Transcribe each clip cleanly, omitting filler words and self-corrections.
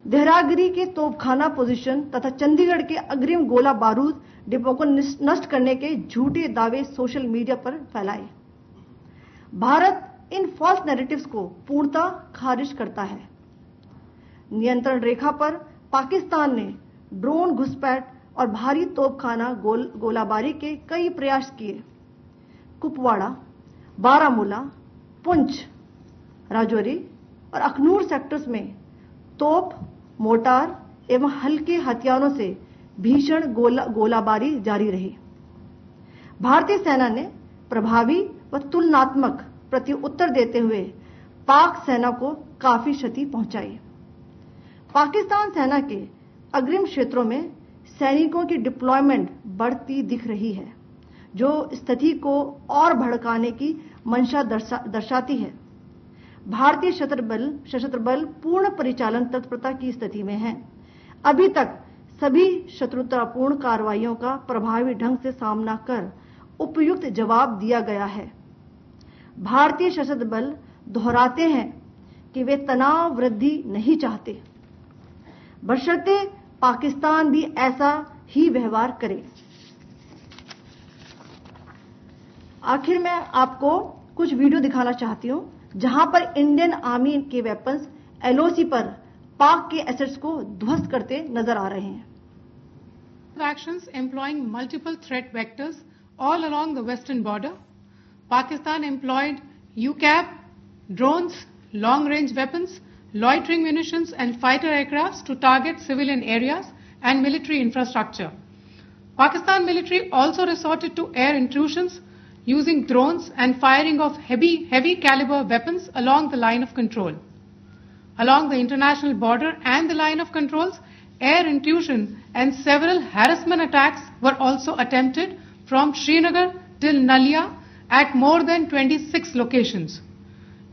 देहरागिरी के तोपखाना पोजीशन तथा चंडीगढ़ के अग्रिम गोला बारूद डिपो को नष्ट करने के झूठे दावे सोशल मीडिया पर फैलाए। भारत इन फॉल्स नैरेटिव्स को पूर्णतः खारिज करता है। नियंत्रण रेखा पर पाकिस्तान ने ड्रोन घुसपैठ और भारी तोपखाना गोलाबारी के कई प्रयास किए। कुपवाड़ा, बारामूला, पुंछ, राजौरी और अखनूर सेक्टर्स में तोप, मोर्टार एवं हल्के हथियारों से भीषण गोलाबारी जारी रही। भारतीय सेना ने प्रभावी व तुलनात्मक प्रत्युत्तर देते हुए पाक सेना को काफी क्षति पहुंचाई। पाकिस्तान सेना के अग्रिम क्षेत्रों में सैनिकों की डिप्लॉयमेंट बढ़ती दिख रही है, जो स्थिति को और भड़काने की मंशा दर्शाती है। भारतीय सशस्त्र बल पूर्ण परिचालन तत्परता की स्थिति में है। अभी तक सभी शत्रुतापूर्ण कार्रवाइयों का प्रभावी ढंग से सामना कर उपयुक्त जवाब दिया गया है। भारतीय सशस्त्र बल दोहराते हैं कि वे तनाव वृद्धि नहीं चाहते, बशर्ते पाकिस्तान भी ऐसा ही व्यवहार करे। आखिर में आपको कुछ वीडियो दिखाना चाहती हूं, जहां पर इंडियन आर्मी के वेपन्स एलओसी पर पाक के एसेट्स को ध्वस्त करते नजर आ रहे हैं। Actions employing multiple threat vectors all along the western border. Pakistan employed UCAV, drones, long-range weapons, loitering munitions and fighter aircrafts to target civilian areas and military infrastructure. Pakistan military also resorted to air intrusions using drones and firing of heavy caliber weapons along the line of control. Along the international border and the line of controls, air intrusion and several harassment attacks were also attempted from Srinagar till Nalia at more than 26 locations.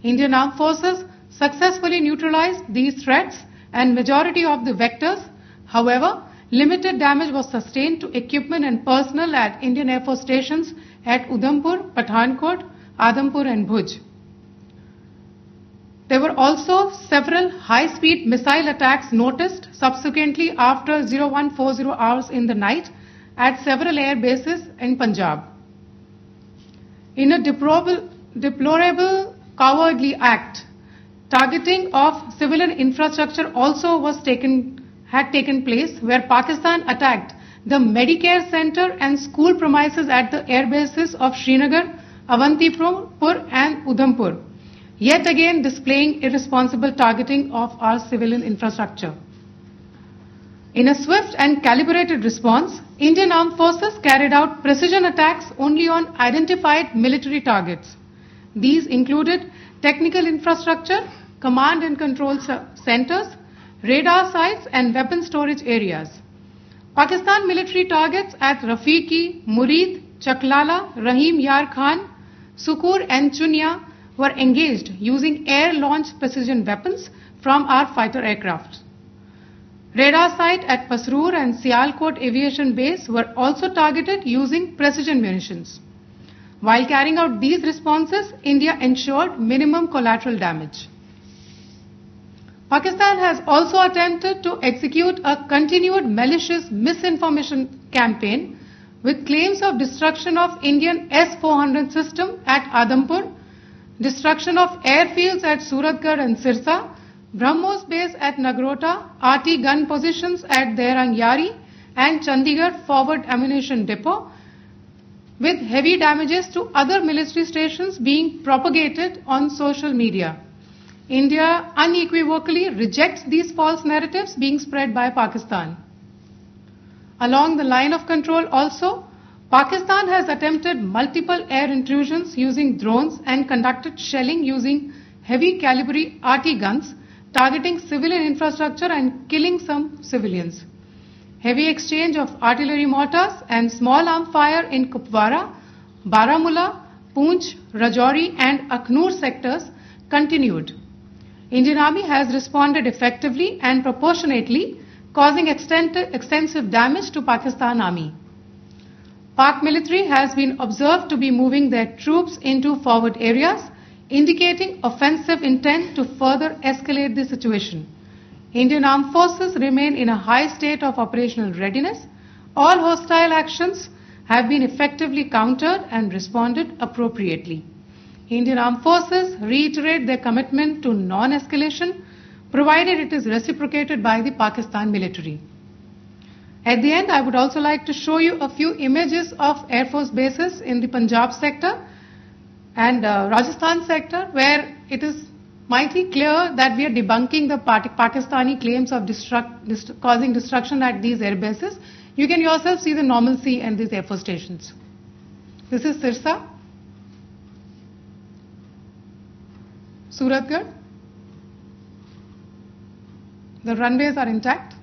Indian Armed Forces successfully neutralized these threats and majority of the vectors. However, limited damage was sustained to equipment and personnel at Indian Air Force stations at Udhampur, Pathankot, Adampur and Bhuj. There were also several high-speed missile attacks noticed subsequently after 0140 hours in the night at several air bases in Punjab. In a deplorable cowardly act, targeting of civilian infrastructure also had taken place, where Pakistan attacked the Medicare center and school premises at the air bases of Srinagar, Avantipur and Udhampur, yet again displaying irresponsible targeting of our civilian infrastructure. In a swift and calibrated response, Indian Armed Forces carried out precision attacks only on identified military targets. These included technical infrastructure, command and control centers, radar sites and weapon storage areas. Pakistan military targets at Rafiqi, Murid, Chaklala, Rahim Yar Khan, Sukur and Chunya were engaged using air-launched precision weapons from our fighter aircraft. Radar site at Pasroor and Sialkot Aviation Base were also targeted using precision munitions. While carrying out these responses, India ensured minimum collateral damage. Pakistan has also attempted to execute a continued malicious misinformation campaign with claims of destruction of Indian S-400 system at Adampur, destruction of airfields at Suratgarh and Sirsa, BrahMos base at Nagrota, RT gun positions at Derang Yari and Chandigarh forward ammunition depot, with heavy damages to other military stations being propagated on social media. India unequivocally rejects these false narratives being spread by Pakistan. Along the line of control also, Pakistan has attempted multiple air intrusions using drones and conducted shelling using heavy caliber RT guns, targeting civilian infrastructure and killing some civilians. Heavy exchange of artillery mortars and small arm fire in Kupwara, Baramulla, Poonch, Rajouri and Akhnoor sectors continued. Indian Army has responded effectively and proportionately, causing extensive damage to Pakistan Army. Pak military has been observed to be moving their troops into forward areas, indicating offensive intent to further escalate the situation. Indian Armed Forces remain in a high state of operational readiness. All hostile actions have been effectively countered and responded appropriately. Indian Armed Forces reiterate their commitment to non-escalation, provided it is reciprocated by the Pakistan military. At the end, I would also like to show you a few images of Air Force bases in the Punjab sector and Rajasthan sector, where it is mighty clear that we are debunking the Pakistani claims of causing destruction at these air bases. You can yourself see the normalcy in these Air Force stations. This is Sirsa, Suratgarh. The runways are intact.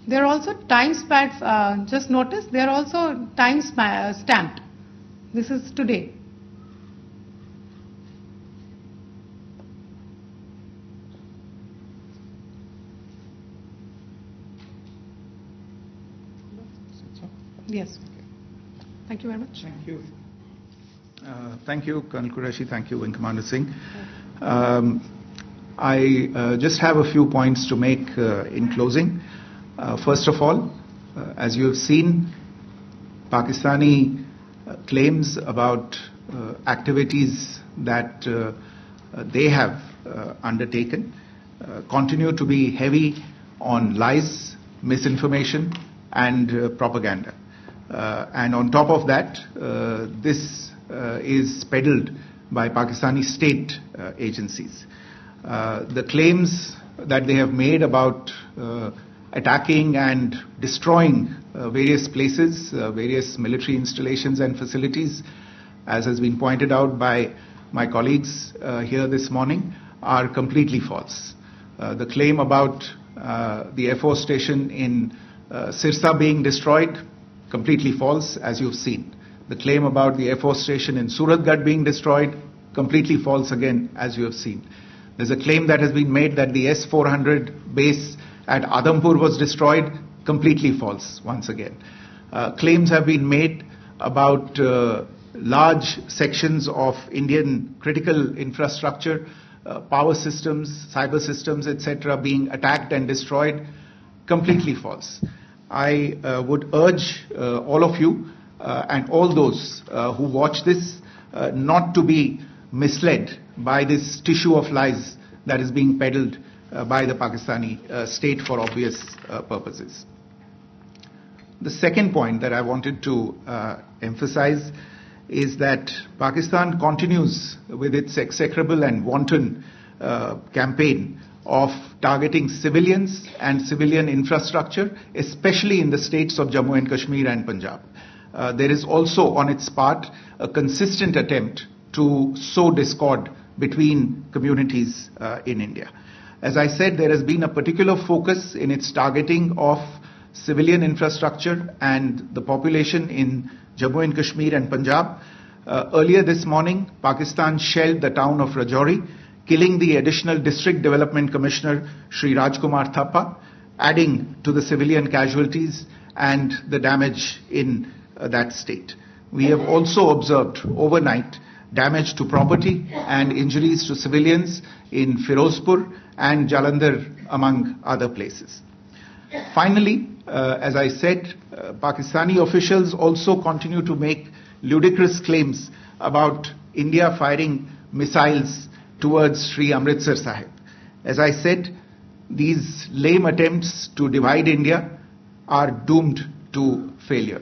There are also time stamps, just notice, they are also time stamped. This is today. Yes. Thank you very much. Thank you. Thank you, Colonel Qureshi. Thank you, Wing Commander Singh. I just have a few points to make in closing. First of all, as you have seen, Pakistani claims about activities that they have undertaken continue to be heavy on lies, misinformation, and propaganda. And on top of that, this is peddled by Pakistani state agencies. The claims that they have made about attacking and destroying various places, various military installations and facilities, as has been pointed out by my colleagues here this morning, are completely false. The claim about the Air Force station in Sirsa being destroyed, completely false, as you've seen. The claim about the Air Force station in Suratgarh being destroyed, completely false again, as you have seen. There's a claim that has been made that the S-400 base at Adhampur was destroyed, completely false once again. Claims have been made about large sections of Indian critical infrastructure, power systems, cyber systems, etc. being attacked and destroyed, completely false. I would urge all of you and all those who watch this not to be misled by this tissue of lies that is being peddled by the Pakistani state for obvious purposes. The second point that I wanted to emphasize is that Pakistan continues with its execrable and wanton campaign of targeting civilians and civilian infrastructure, especially in the states of Jammu and Kashmir and Punjab. There is also on its part a consistent attempt to sow discord between communities in India. As I said, there has been a particular focus in its targeting of civilian infrastructure and the population in Jammu and Kashmir and Punjab. Earlier this morning, Pakistan shelled the town of Rajouri, killing the additional District Development Commissioner, Shri Rajkumar Thappa, adding to the civilian casualties and the damage in that state. We have also observed overnight damage to property and injuries to civilians in Firozpur and Jalandhar, among other places. Finally, as I said, Pakistani officials also continue to make ludicrous claims about India firing missiles towards Sri Amritsar Sahib. As I said, these lame attempts to divide India are doomed to failure.